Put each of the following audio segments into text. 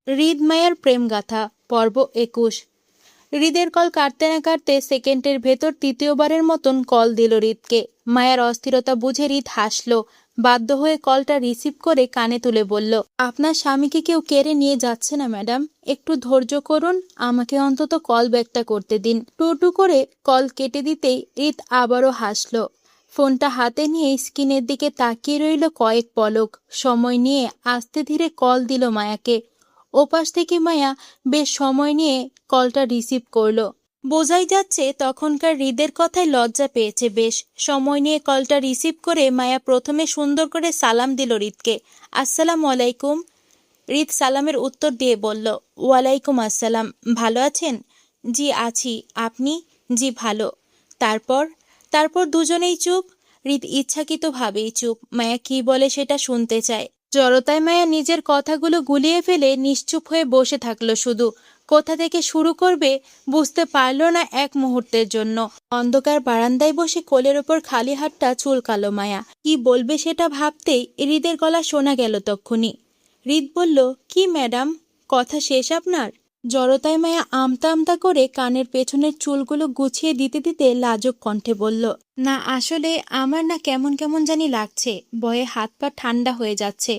হৃদ মায়ার প্রেমগাথা পর্ব ২১। হৃদের কল কাটতে না কাটতে সেকেন্ডের ভেতর তৃতীয়বারের মতন কল দিল হৃদকে। মায়ার অস্থিরতা বুঝে হৃদ হাসল। বাধ্য হয়ে কলটা রিসিভ করে কানে তুলে বলল, আপনার স্বামীকে কেউ কেড়ে নিয়ে যাচ্ছে না ম্যাডাম, একটু ধৈর্য করুন, আমাকে অন্তত কল ব্যাকটা করতে দিন। টু টু করে কল কেটে দিতেই হৃদ আবারও হাসল। ফোনটা হাতে নিয়ে স্ক্রিনের দিকে তাকিয়ে রইল কয়েক পলক। সময় নিয়ে আস্তে ধীরে কল দিল মায়াকে। ওপাশ থেকে মায়া বেশ সময় নিয়ে কলটা রিসিভ করলো। বোঝাই যাচ্ছে তখনকার হৃদের কথায় লজ্জা পেয়েছে বেশ। সময় নিয়ে কলটা রিসিভ করে মায়া প্রথমে সুন্দর করে সালাম দিল হৃদকে। আসসালামু আলাইকুম। হৃদ সালামের উত্তর দিয়ে বলল, ওয়ালাইকুম আসসালাম। ভালো আছেন? জি আছি। আপনি? জি ভালো। তারপর তারপর দুজনেই চুপ। হৃদ ইচ্ছাকৃতভাবেই চুপ। মায়া কি বলে সেটা শুনতে চায়। জড়তায় মায়া নিজের কথাগুলো গুলিয়ে ফেলে নিশ্চুপ হয়ে বসে থাকলো শুধু। কোথা থেকে শুরু করবে বুঝতে পারল না এক মুহূর্তের জন্য। অন্ধকার বারান্দায় বসে কোলের ওপর খালি হাতটা চুলকালো মায়া। কি বলবে সেটা ভাবতেই হৃদের গলা শোনা গেল তক্ষুনি। হৃদ বলল, কি ম্যাডাম, কথা শেষ আপনার? জড়তায় মায়া আমতা আমতা করে কানের পেছনের চুলগুলো গুছিয়ে দিতে দিতে লাজুক কণ্ঠে বলল, না আসলে আমার না কেমন কেমন জানি লাগছে, ভয়ে হাত পা ঠান্ডা হয়ে যাচ্ছে।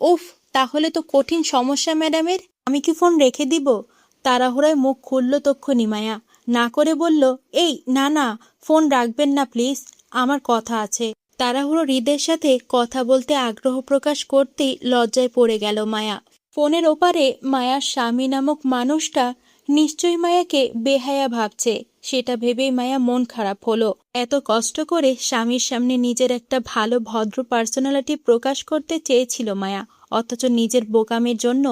উফ, তাহলে তো কঠিন সমস্যা ম্যাডামের। আমি কি ফোন রেখে দিব? তাড়াহুড়ায় মুখ খুলল তক্ষুনি মায়া। না করে বলল, এই না না, ফোন রাখবেন না প্লিজ, আমার কথা আছে। তাড়াহুড়ো হৃদের সাথে কথা বলতে আগ্রহ প্রকাশ করতেই লজ্জায় পড়ে গেল মায়া। ফোনের ওপারে মায়ার স্বামী নামক মানুষটা নিশ্চয়ই মায়াকে বেহায়া ভাবছে। সেটা ভেবেই মায়া মন খারাপ হলো। এত কষ্ট করে স্বামীর সামনে নিজের একটা ভালো ভদ্র পার্সোনালিটি প্রকাশ করতে চেয়েছিল মায়া, অথচ নিজের বোকামির জন্য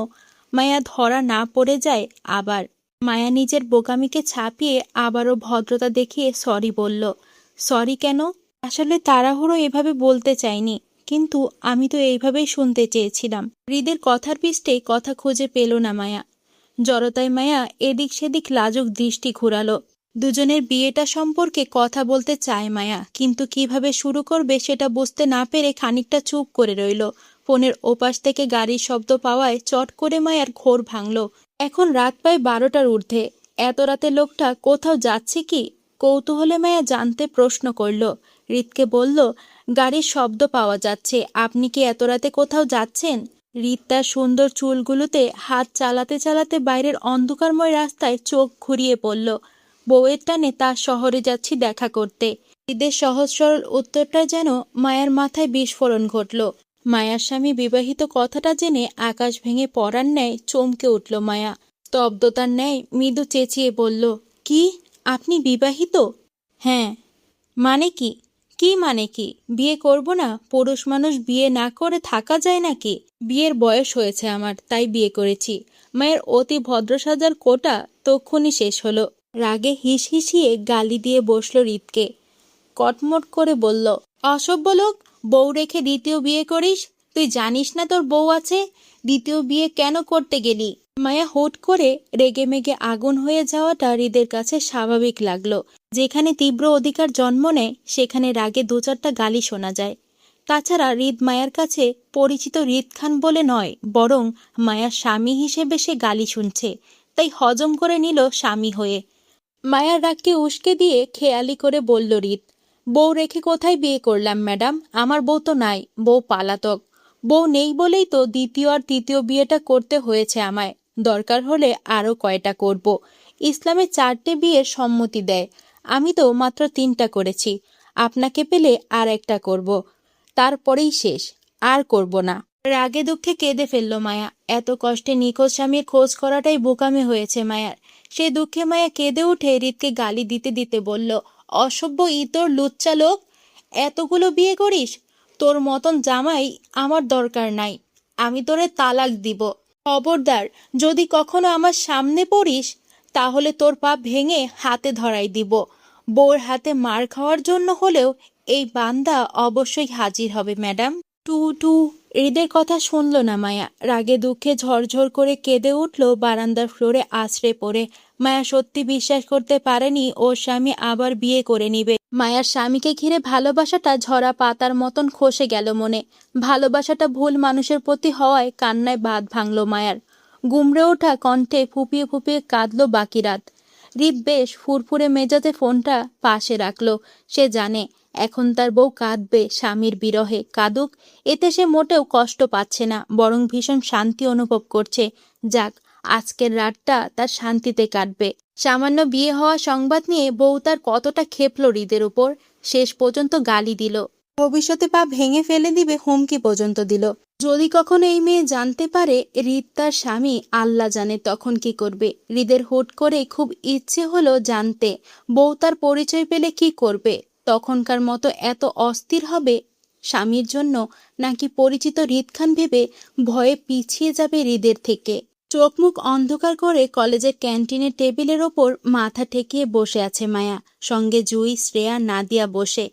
মায়া ধরা না পড়ে যায়। আবার মায়া নিজের বোকামিকে ছাপিয়ে আবারও ভদ্রতা দেখিয়ে সরি বলল। সরি কেন? আসলে তাড়াহুড়ো এভাবে বলতে চাইনি, কিন্তু আমি তো এইভাবেই শুনতে চেয়েছিলাম। হৃদের কথার পৃষ্ঠে কথা খুঁজে পেল না মায়া। জড়তায় মায়া এদিক সেদিক লাজুক দৃষ্টি ঘুরালো। দুজনের বিয়েটা সম্পর্কে কথা বলতে চায় মায়া, কিন্তু কিভাবে শুরু করবে সেটা বুঝতে না পেরে খানিকটা চুপ করে রইল। ফোনের ওপাশ থেকে গাড়ির শব্দ পাওয়ায় চট করে মায়ার ঘোর ভাঙল। এখন রাত প্রায় 12টার ঊর্ধ্বে। এত রাতে লোকটা কোথাও যাচ্ছে কি? কৌতূহলে মায়া জানতে প্রশ্ন করল। হৃদকে বলল, গাড়ির শব্দ পাওয়া যাচ্ছে, আপনি কি এত রাতে কোথাও যাচ্ছেন? হৃদ তার সুন্দর চুলগুলোতে হাত চালাতে চালাতে বাইরের অন্ধকারময় রাস্তায় চোখ ঘুরিয়ে পড়ল। বউয়ের টানে তার শহরে যাচ্ছি দেখা করতে। হৃদের সহজ সরল উত্তরটা যেন মায়ার মাথায় বিস্ফোরণ ঘটল। মায়ার স্বামী বিবাহিত কথাটা জেনে আকাশ ভেঙে পড়ার ন্যায় চমকে উঠল মায়া। স্তব্ধতার ন্যায় মৃদু চেঁচিয়ে বলল, কি, আপনি বিবাহিত? হ্যাঁ। মানে কি? কি মানে কি? বিয়ে করব না? পুরুষ মানুষ বিয়ে না করে থাকা যায় নাকি? বিয়ের বয়স হয়েছে আমার, তাই বিয়ে করেছি। মায়ের অতি ভদ্র সাজার কোটা তক্ষুনি শেষ হলো। রাগে হিস হিসিয়ে গালি দিয়ে বসল হৃদকে। কটমট করে বলল, অসভ্য লোক, বউ রেখে দ্বিতীয় বিয়ে করিস? তুই জানিস না তোর বউ আছে? দ্বিতীয় বিয়ে কেন করতে গেলি? মায়া হুট করে রেগে মেগে আগুন হয়ে যাওয়াটা হৃদের কাছে স্বাভাবিক লাগলো। যেখানে তীব্র অধিকার জন্ম নেয় সেখানে রাগে দু চারটা গালি শোনা যায়। তাছাড়া হৃদ মায়ার কাছে পরিচিত হৃদ খান বলে নয়, বরং মায়ার স্বামী হিসেবে সে গালি শুনছে, তাই হজম করে নিল স্বামী হয়ে। মায়ার রাগকে উস্কে দিয়ে খেয়ালি করে বলল হৃদ, বউ রেখে কোথায় বিয়ে করলাম ম্যাডাম? আমার বউ তো নাই, বউ পালাতক। বউ নেই বলেই তো দ্বিতীয় আর তৃতীয় বিয়েটা করতে হয়েছে আমায়। দরকার হলে আরও কয়টা করব। ইসলামে 4টে বিয়ের সম্মতি দেয়, আমি তো মাত্র 3টা করেছি। আপনাকে পেলে আর একটা করব, তারপরেই শেষ, আর করব না। রাগে দুঃখে কেঁদে ফেলল মায়া। এত কষ্টে নিখোঁজ স্বামীর খোঁজ করাটাই বোকামি হয়েছে মায়ার। সেই দুঃখে মায়া কেঁদে উঠে হৃদকে গালি দিতে দিতে বলল, অসভ্য ইতর লুচ্চা লোক, এতগুলো বিয়ে করিস? তোর মতন জামাই আমার দরকার নাই। আমি তোরে তালাক দিব। খবরদার, যদি কখনো আমার সামনে পড়িস তাহলে তোর পা ভেঙে হাতে ধরাই দিব। বউর হাতে মার খাওয়ার জন্য হলেও এই বান্দা অবশ্যই হাজির হবে ম্যাডাম। Two two. হৃদের কথা শুনল না মায়া। রাগে দুঃখে ঝরঝর করে কেঁদে উঠল বারান্দার ফ্লোরে আছড়ে পড়ে। মায়া সত্যি বিশ্বাস করতে পারেনি ওর স্বামী আবার বিয়ে করে নিবে। মায়ার স্বামীকে ঘিরে ভালোবাসাটা ঝরা পাতার মতন খসে গেল মনে। ভালোবাসাটা ভুল মানুষের প্রতি হওয়ায় কান্নায় বাঁধ ভাঙল মায়ার। গুমড়ে ওঠা কণ্ঠে ফুপিয়ে ফুপিয়ে কাঁদলো বাকি রাত। হৃদ বেশ ফুরফুরে মেজাজে ফোনটা পাশে রাখলো। সে জানে এখন তার বউ কাঁদবে স্বামীর বিরহে, কাঁদুক, এতে সে মোটেও কষ্ট পাচ্ছে না, বরং ভীষণ শান্তি অনুভব করছে। যাক, আজকের রাতটা তার শান্তিতে কাটবে। সামান্য বিয়ে হওয়া সংবাদ নিয়ে বউ তার কতটা ক্ষেপল হৃদের উপর। শেষ পর্যন্ত গালি দিল, ভবিষ্যতে পা ভেঙে ফেলে দিবে হুমকি পর্যন্ত দিল। যদি কখনো এই মেয়ে জানতে পারে হৃদ তার স্বামী, আল্লাহ জানে তখন কি করবে। হৃদের হুট করে খুব ইচ্ছে হলো জানতে বউ তার পরিচয় পেলে কি করবে। তখনকার মতো এত অস্থির হবে স্বামীর জন্য, নাকি পরিচিত হৃদ খান ভেবে ভয়ে পিছিয়ে যাবে হৃদের থেকে। চোখ মুখ অন্ধকার করে কলেজের ক্যান্টিনের টেবিলের ওপর মাথা ঠেকিয়ে বসে আছে মায়া, সঙ্গে জুই, শ্রেয়া, নাদিয়া বসে।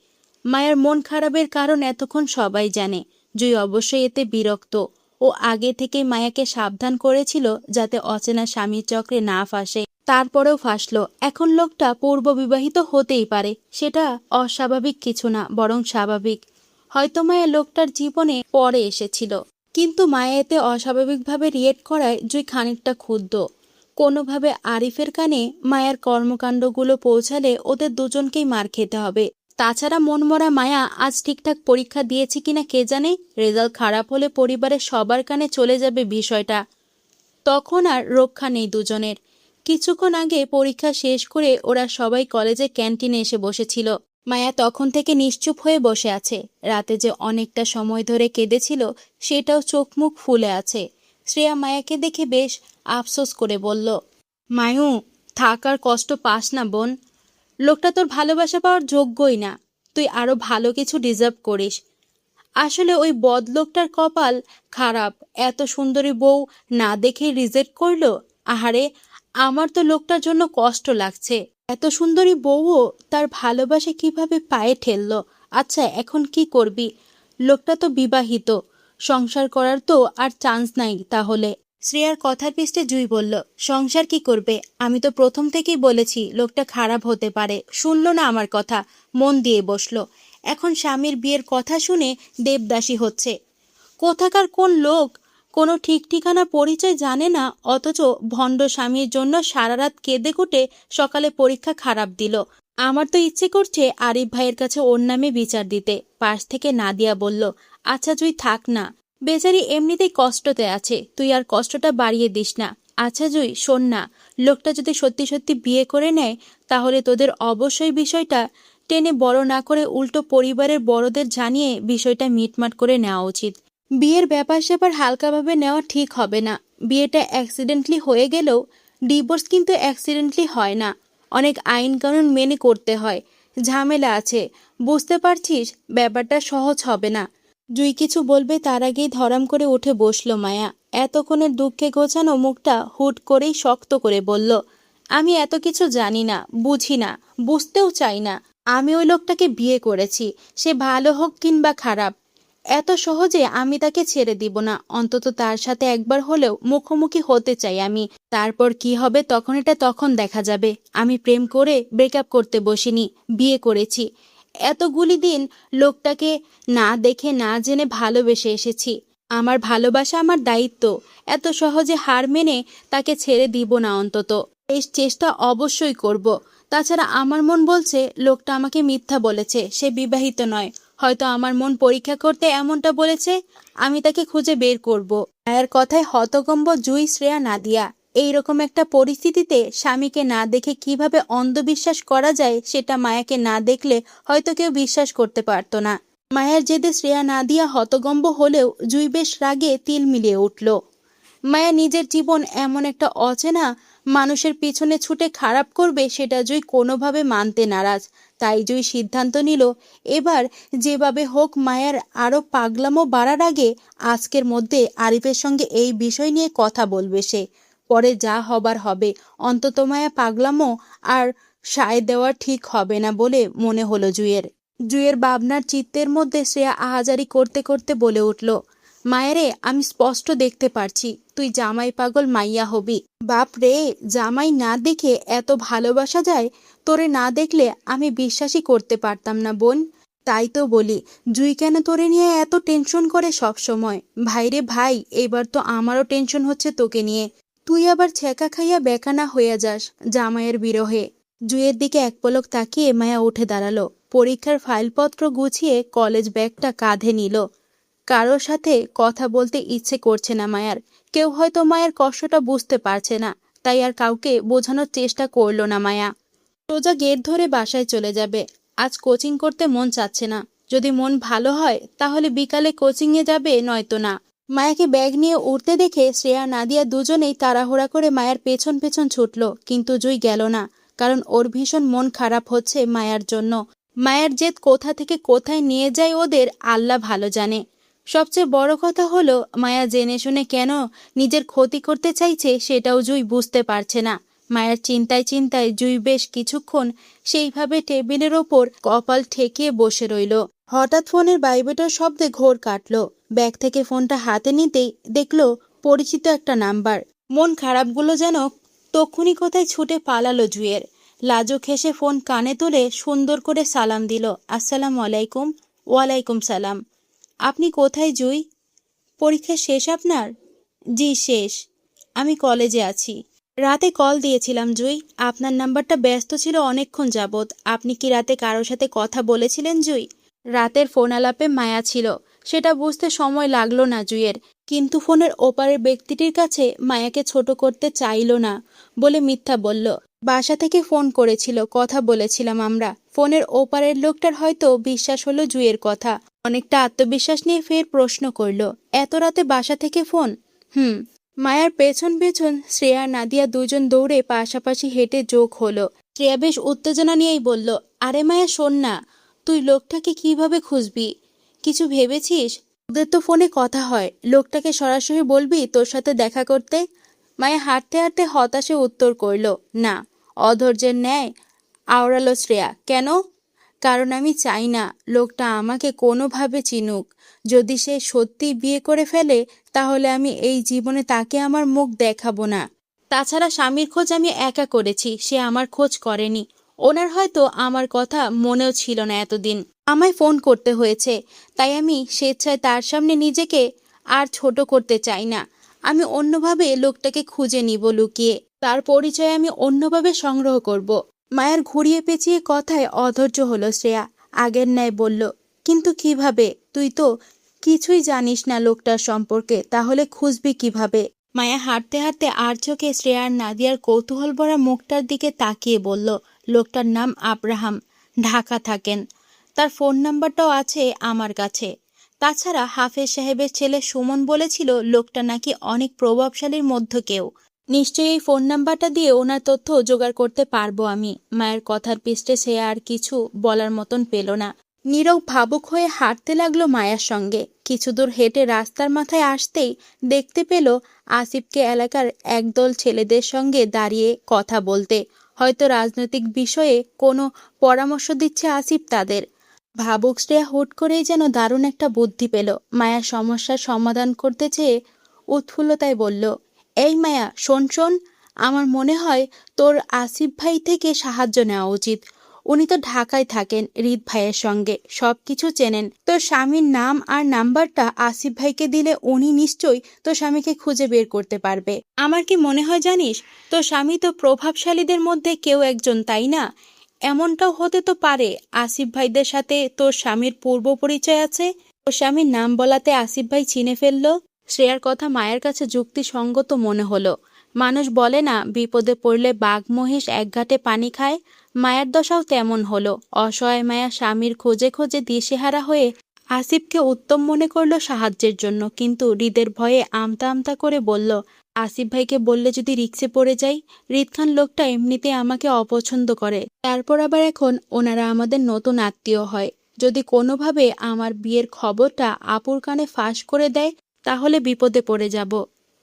মায়ার মন খারাপের কারণ এতক্ষণ সবাই জানে। জুই অবশ্যই এতে বিরক্ত। ও আগে থেকেই মায়াকে সাবধান করেছিল যাতে অচেনা স্বামীর চক্রে না ফাঁসে। তারপরেও ফাঁসলো। এখন লোকটা পূর্ব বিবাহিত হতেই পারে, সেটা অস্বাভাবিক কিছু না, বরং স্বাভাবিক। হয়তো মায়া লোকটার জীবনে পরে এসেছিল, কিন্তু মায়া এতে অস্বাভাবিকভাবে রিয়েক্ট করায় জুই খানিকটা ক্ষুব্ধ। কোনোভাবে আরিফের কানে মায়ার কর্মকাণ্ডগুলো পৌঁছালে ওদের দুজনকেই মার খেতে হবে। তাছাড়া মনমরা মায়া আজ ঠিকঠাক পরীক্ষা দিয়েছে কিনা কে জানে। রেজাল্ট খারাপ হলে পরিবারের সবার কানে চলে যাবে বিষয়টা, তখন আর রক্ষা নেই দুজনের। কিছুক্ষণ আগে পরীক্ষা শেষ করে ওরা সবাই কলেজে ক্যান্টিনে এসে বসেছিল। মায়া তখন থেকে নিশ্চুপ হয়ে বসে আছে। রাতে যে অনেকটা সময় ধরে কেঁদেছিল সেটাও চোখ মুখ ফুলে আছে। শ্রেয়া মায়াকে দেখে বেশ আফসোস করে বলল, মায়ু, থাক আর কষ্ট পাস না বোন। লোকটা তোর ভালোবাসা পাওয়ার যোগ্যই না। তুই আরো ভালো কিছু ডিজার্ভ করিস। আসলে ওই বদলোকটার কপাল খারাপ, এত সুন্দরী বউ না দেখেই রিজেক্ট করলো। আহারে, আমার তো লোকটার জন্য কষ্ট লাগছে। এত সুন্দরী বউও তার ভালোবাসা কিভাবে পায়ে ঠেললো। আচ্ছা, এখন কি করবি? লোকটা তো বিবাহিত, সংসার করার তো আর চান্স নাই তাহলে। শ্রেয়ার কথার পিষ্টে জুই বলল, সংসার কি করবে? আমি তো প্রথম থেকেই বলেছি লোকটা খারাপ হতে পারে, শুনলো না আমার কথা, মন দিয়ে বসলো। এখন স্বামীর বিয়ের কথা শুনে দেবদাসী হচ্ছে। কোথাকার কোন লোক, কোনো ঠিক ঠিকানা পরিচয় জানে না, অথচ ভণ্ড স্বামীর জন্য সারা রাত কেঁদে কুটে সকালে পরীক্ষা খারাপ দিল। আমার তো ইচ্ছে করছে আরিফ ভাইয়ের কাছে ওর নামে বিচার দিতে। পাশ থেকে নাদিয়া বলল, আচ্ছা জুই থাক না, বেচারি এমনিতেই কষ্টতে আছে, তুই আর কষ্টটা বাড়িয়ে দিস না। আচ্ছা জুই শোন না, লোকটা যদি সত্যি সত্যি বিয়ে করে নেয় তাহলে তোদের অবশ্যই বিষয়টা টেনে বড় না করে উল্টো পরিবারের বড়দের জানিয়ে বিষয়টা মিটমাট করে নেওয়া উচিত। বিয়ের ব্যাপার স্যাপার হালকাভাবে নেওয়া ঠিক হবে না। বিয়েটা অ্যাক্সিডেন্টলি হয়ে গেলেও ডিভোর্স কিন্তু অ্যাক্সিডেন্টলি হয় না, অনেক আইন কানুন মেনে করতে হয়, ঝামেলা আছে, বুঝতে পারছিস? ব্যাপারটা সহজ হবে না। জুই কিছু বলবে তার আগেই ধরাম করে উঠে বসলো মায়া। এতক্ষণের দুঃখে গোছানো মুখটা হুট করেই শক্ত করে বলল, আমি এত কিছু জানি না, বুঝি না, বুঝতেও চাই না। আমি ওই লোকটাকে বিয়ে করেছি, সে ভালো হোক কিংবা খারাপ, এত সহজে আমি তাকে ছেড়ে দিব না। অন্তত তার সাথে একবার হলেও মুখোমুখি হতে চাই আমি। তারপর কি হবে তখন এটা তখন দেখা যাবে। আমি প্রেম করে ব্রেকআপ করতে বসিনি, বিয়ে করেছি। এতগুলি দিন লোকটাকে না দেখে না জেনে ভালোবেসে এসেছি। আমার ভালোবাসা আমার দায়িত্ব, এত সহজে হার মেনে তাকে ছেড়ে দিব না। অন্তত এই চেষ্টা অবশ্যই করব। তাছাড়া আমার মন বলছে লোকটা আমাকে মিথ্যা বলেছে, সে বিবাহিত নয়। হয়তো আমার মন পরীক্ষা করতে এমনটা বলেছে, আমি তাকে খুঁজে বের করব। মায়ের কথায় হতকম্ব জুই, শ্রেয়া, নাদিয়া। এইরকম একটা পরিস্থিতিতে স্বামীকে না দেখে কিভাবে অন্ধবিশ্বাস করা যায় সেটা মায়াকে না দেখলে হয়তো কেউ বিশ্বাস করতে পারতো না। মায়ার জেদে শ্রেয়া, নাদিয়া হতগম্ব হলেও জুই বেশ রাগে তিল মিলিয়ে উঠল। মায়া নিজের জীবন এমন একটা অচেনা মানুষের পিছনে ছুটে খারাপ করবে সেটা জুই কোনোভাবে মানতে নারাজ। তাই জুই সিদ্ধান্ত নিল এবার যেভাবে হোক মায়ার আরও পাগলামো বাড়ার আগে আজকের মধ্যে আরিফের সঙ্গে এই বিষয় নিয়ে কথা বলবে সে। পরে যা হবার হবে। অন্তত মায়া পাগলামো আর সায় দেওয়া ঠিক হবে না বলে মনে হলো জুইয়ের। জুইয়ের ভাবনার চিত্তের মধ্যে শ্রেয়া আহাজারি করতে করতে বলে উঠল, মায়েরে, আমি স্পষ্ট দেখতে পারছি তুই জামাই পাগল মাইয়া হবি। বাপ রে, জামাই না দেখে এত ভালোবাসা যায়? তোরে না দেখলে আমি বিশ্বাসই করতে পারতাম না বোন। তাই তো বলি, জুই কেন তোরে নিয়ে এত টেনশন করে সব সময়। ভাইরে ভাই, এবার তো আমারও টেনশন হচ্ছে তোকে নিয়ে। তুই আবার ছ্যাঁকা খাইয়া বেকানা হইয়া যাস জামাইয়ের বিরহে। জুইয়ের দিকে এক পলক তাকিয়ে মায়া উঠে দাঁড়ালো। পরীক্ষার ফাইলপত্র গুছিয়ে কলেজ ব্যাগটা কাঁধে নিল। কারোর সাথে কথা বলতে ইচ্ছে করছে না মায়ার। কেউ হয়তো মায়ের কষ্টটা বুঝতে পারছে না, তাই আর কাউকে বোঝানোর চেষ্টা করলো না মায়া। সোজা গেট ধরে বাসায় চলে যাবে। আজ কোচিং করতে মন চাচ্ছে না। যদি মন ভালো হয় তাহলে বিকালে কোচিংয়ে যাবে, নয়তো না। মায়াকে ব্যাগ নিয়ে উঠতে দেখে শ্রেয়া নাদিয়া দুজনেই তাড়াহুড়া করে মায়ের পেছন পেছন ছুটল, কিন্তু জুই গেল না। কারণ ওর ভীষণ মন খারাপ হচ্ছে মায়ার জন্য। মায়ের জেদ কোথা থেকে কোথায় নিয়ে যায় ওদের আল্লাহ ভালো জানে। সবচেয়ে বড় কথা হলো, মায়া জেনে শুনে কেন নিজের ক্ষতি করতে চাইছে সেটাও জুই বুঝতে পারছে না। মায়ের চিন্তায় চিন্তায় জুই বেশ কিছুক্ষণ সেইভাবে টেবিলের ওপর কপাল ঠেকিয়ে বসে রইল। হঠাৎ ফোনের ভাইব্রেটর শব্দে ঘোর কাটল। ব্যাগ থেকে ফোনটা হাতে নিতেই দেখল পরিচিত একটা নাম্বার। মন খারাপগুলো যেন তক্ষুনি কোথায় ছুটে পালালো জুইয়ের। লাজুক হেসে ফোন কানে তুলে সুন্দর করে সালাম দিল। আসসালামু আলাইকুম। ওয়ালাইকুম সালাম। আপনি কোথায় জুই? পরীক্ষা শেষ আপনার? জি শেষ। আমি কলেজে আছি। রাতে কল দিয়েছিলাম জুই, আপনার নাম্বারটা ব্যস্ত ছিল অনেকক্ষণ যাবৎ। আপনি কি রাতে কারোর সাথে কথা বলেছিলেন জুই? রাতের ফোন আলাপে মায়া ছিল, সেটা বুঝতে সময় লাগলো না জুইয়ের। কিন্তু ফোনের ওপারের ব্যক্তিটির কাছে মায়াকে ছোট করতে চাইল না বলে মিথ্যা বলল। বাসা থেকে ফোন করেছিল, কথা বলেছিলাম আমরা। ফোনের ওপারের লোকটার হয়তো বিশ্বাস হলো জুইয়ের কথা। অনেকটা আত্মবিশ্বাস নিয়ে ফের প্রশ্ন করল, এত রাতে বাসা থেকে ফোন? হুম। মায়ার পেছন পেছন শ্রেয়া নাদিয়া দুজন দৌড়ে পাশাপাশি হেঁটে যোগ হলো। শ্রেয়া বেশ উত্তেজনা নিয়েই বলল, আরে মায়া শোন না, তুই লোকটাকে কিভাবে খুঁজবি? কিছু ভেবেছিস? ওদের তো ফোনে কথা হয়, লোকটাকে সরাসরি বলবি তোর সাথে দেখা করতে? মায়া হাঁটতে হাঁটতে হতাশে উত্তর করল, না। অধৈর্যের ন্যায় আওড়ালো শ্রেয়া, কেন? কারণ আমি চাই না লোকটা আমাকে কোনোভাবে চিনুক। যদি সে সত্যি বিয়ে করে ফেলে তাহলে আমি এই জীবনে তাকে আমার মুখ দেখাবো না। তাছাড়া স্বামীর খোঁজ আমি একা করেছি, সে আমার খোঁজ করেনি। ওনার হয়তো আমার কথা মনেও ছিল না এতদিন। আমায় ফোন করতে হয়েছে, তাই আমি স্বেচ্ছায় তার সামনে নিজেকে আর ছোট করতে চাই না। আমি অন্যভাবে লোকটাকে খুঁজে নিব লুকিয়ে, তার পরিচয় আমি অন্যভাবে সংগ্রহ করব। মায়ের ঘুরিয়ে পেঁচিয়ে কথায় অধৈর্য হলো শ্রেয়া। আগের ন্যায় বলল, কিন্তু কিভাবে? তুই তো কিছুই জানিস না লোকটার সম্পর্কে, তাহলে খুঁজবি কিভাবে? মায়া হাঁটতে হাঁটতে আর চোখে শ্রেয়ার নাদিয়ার কৌতূহল ভরা মুখটার দিকে তাকিয়ে বলল, লোকটার নাম আব্রাহাম, ঢাকা থাকেন। তার ফোন নাম্বারটাও আছে আমার কাছে। তাছাড়া হাফেজ সাহেবের ছেলে সুমন বলেছিল লোকটা নাকি অনেক প্রভাবশালীর মধ্য কেউ। নিশ্চয়ই এই ফোন নাম্বারটা দিয়ে ওনার তথ্য জোগাড় করতে পারবো আমি। মায়ের কথার পিষ্টে সে আর কিছু বলার মতন পেল না। নীরব ভাবুক হয়ে হাঁটতে লাগলো মায়ার সঙ্গে। কিছু দূর হেঁটে রাস্তার মাথায় আসতেই দেখতে পেল আসিফকে এলাকার একদল ছেলেদের সঙ্গে দাঁড়িয়ে কথা বলতে। হয়তো রাজনৈতিক বিষয়ে কোনো পরামর্শ দিচ্ছে আসিফ তাদের। ভাবুক শ্রেয়া হুট করেই যেন দারুণ একটা বুদ্ধি পেল। মায়ার সমস্যার সমাধান করতে চেয়ে উৎফুল্লতায় বলল, এই মায়া শোন শোন, আমার মনে হয় তোর আসিফ ভাই থেকে সাহায্য নেওয়া উচিত। উনি তো ঢাকায় থাকেন হৃদ ভাইয়ের সঙ্গে, সব কিছু চেনেন। তোর স্বামীর নাম আর নাম্বারটা আসিফ ভাইকে দিলে উনি নিশ্চয়ই তোর স্বামীকে খুঁজে বের করতে পারবে। আমার কি মনে হয় জানিস, তোর স্বামী তো প্রভাবশালীদের মধ্যে কেউ একজন, তাই না? এমনটাও হতে তো পারে আসিফ ভাইদের সাথে তোর স্বামীর পূর্ব পরিচয় আছে। তোর স্বামীর নাম বলাতে আসিফ ভাই চিনে ফেললো। শ্রেয়ার কথা মায়ের কাছে যুক্তিসঙ্গত মনে হলো। মানুষ বলে না, বিপদে পড়লে বাঘ মহিষ এক ঘাটে পানি খায়। মায়ের দশাও তেমন হলো। অসহায় মায়া স্বামীর খোঁজে খোঁজে দিশেহারা হয়ে আসিফকে উত্তম মনে করলো সাহায্যের জন্য, কিন্তু হৃদের ভয়ে আমতা আমতা করে বলল, আসিফ ভাইকে বললে যদি রিক্সে পড়ে যাই। হৃদ খান লোকটা এমনিতে আমাকে অপছন্দ করে, তারপর আবার এখন ওনারা আমাদের নতুন আত্মীয় হয়। যদি কোনোভাবে আমার বিয়ের খবরটা আপুর কানে ফাঁস করে দেয় তাহলে বিপদে পড়ে যাব।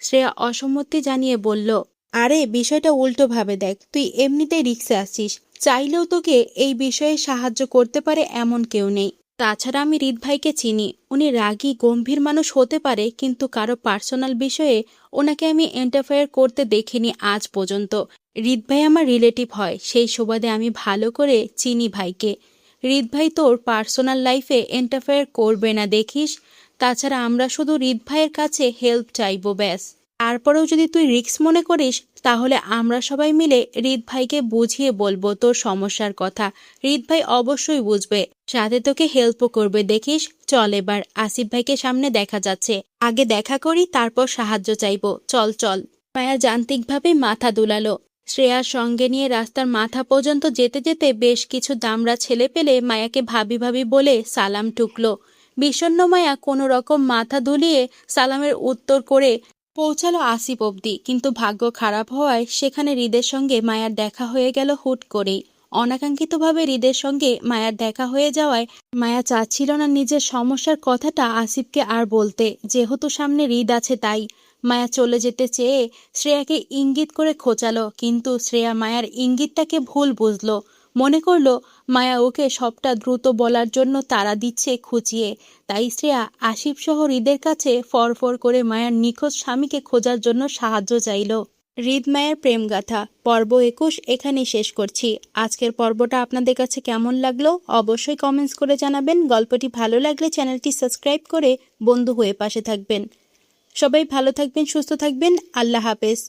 শ্রেয়া অসম্মতি জানিয়ে বলল, আরে বিষয়টা উল্টো ভাবে দেখ, তুই এমনিতেই রিক্সে আসিস। চাইলেও তোকে এই বিষয়ে সাহায্য করতে পারে এমন কেউ নেই। তাছাড়া আমি হৃদ ভাইকে চিনি, উনি রাগী গম্ভীর মানুষ হতে পারে, কিন্তু কারো পার্সোনাল বিষয়ে ওনাকে আমি ইন্টারফেয়ার করতে দেখিনি আজ পর্যন্ত। হৃদ ভাই আমার রিলেটিভ হয়, সেই সুবাদে আমি ভালো করে চিনি ভাইকে। হৃদ ভাই তোর পার্সোনাল লাইফে ইন্টারফেয়ার করবে না দেখিস। তাছাড়া আমরা শুধু হৃদ ভাইয়ের কাছে হেল্প চাইবো ব্যাস। তারপরেও যদি তুই রিস্ক মনে করিস তাহলে আমরা সবাই মিলে হৃদ ভাইকে বুঝিয়ে বলবো তোর সমস্যার কথা। হৃদ ভাই অবশ্যই বুঝবে, সাথে তোকে হেল্পও করবে দেখিস। চল এবার আসিফ ভাইকে সামনে দেখা যাচ্ছে, আগে দেখা করি তারপর সাহায্য চাইবো, চল চল। মায়া যান্ত্রিকভাবে মাথা দুলালো। শ্রেয়ার সঙ্গে নিয়ে রাস্তার মাথা পর্যন্ত যেতে যেতে বেশ কিছু দামড়া ছেলে পেলে মায়াকে ভাবি ভাবি বলে সালাম টুকলো। বিষণ্ণ মায়া কোনো রকম মাথা দুলিয়ে সালামের উত্তর করে পৌঁছালো আসিফ অবধি। কিন্তু ভাগ্য খারাপ হওয়ায় সেখানে হৃদের সঙ্গে মায়ার দেখা হয়ে গেল হুট করেই। অনাকাঙ্ক্ষিতভাবে হৃদের সঙ্গে মায়ার দেখা হয়ে যাওয়ায় মায়া চাচ্ছিল না নিজের সমস্যার কথাটা আসিফকে আর বলতে, যেহেতু সামনে হৃদ আছে তাই। মায়া চলে যেতে চেয়ে শ্রেয়াকে ইঙ্গিত করে খোঁচালো, কিন্তু শ্রেয়া মায়ার ইঙ্গিতটাকে ভুল বুঝলো। মনে করলো মায়া ওকে সবটা দ্রুত বলার জন্য তাড়া দিচ্ছে খুঁচিয়ে। তাই শ্রেয়া আসিফ সহ হৃদের কাছে ফরফর করে মায়ার নিখোঁজ স্বামীকে খোঁজার জন্য সাহায্য চাইল। হৃদ মায়ের প্রেমগাথা পর্ব 21 এখানেই শেষ করছি। আজকের পর্বটা আপনাদের কাছে কেমন লাগলো অবশ্যই কমেন্টস করে জানাবেন। গল্পটি ভালো লাগলে চ্যানেলটি সাবস্ক্রাইব করে বন্ধু হয়ে পাশে থাকবেন। সবাই ভালো থাকবেন, সুস্থ থাকবেন। আল্লাহ হাফেজ।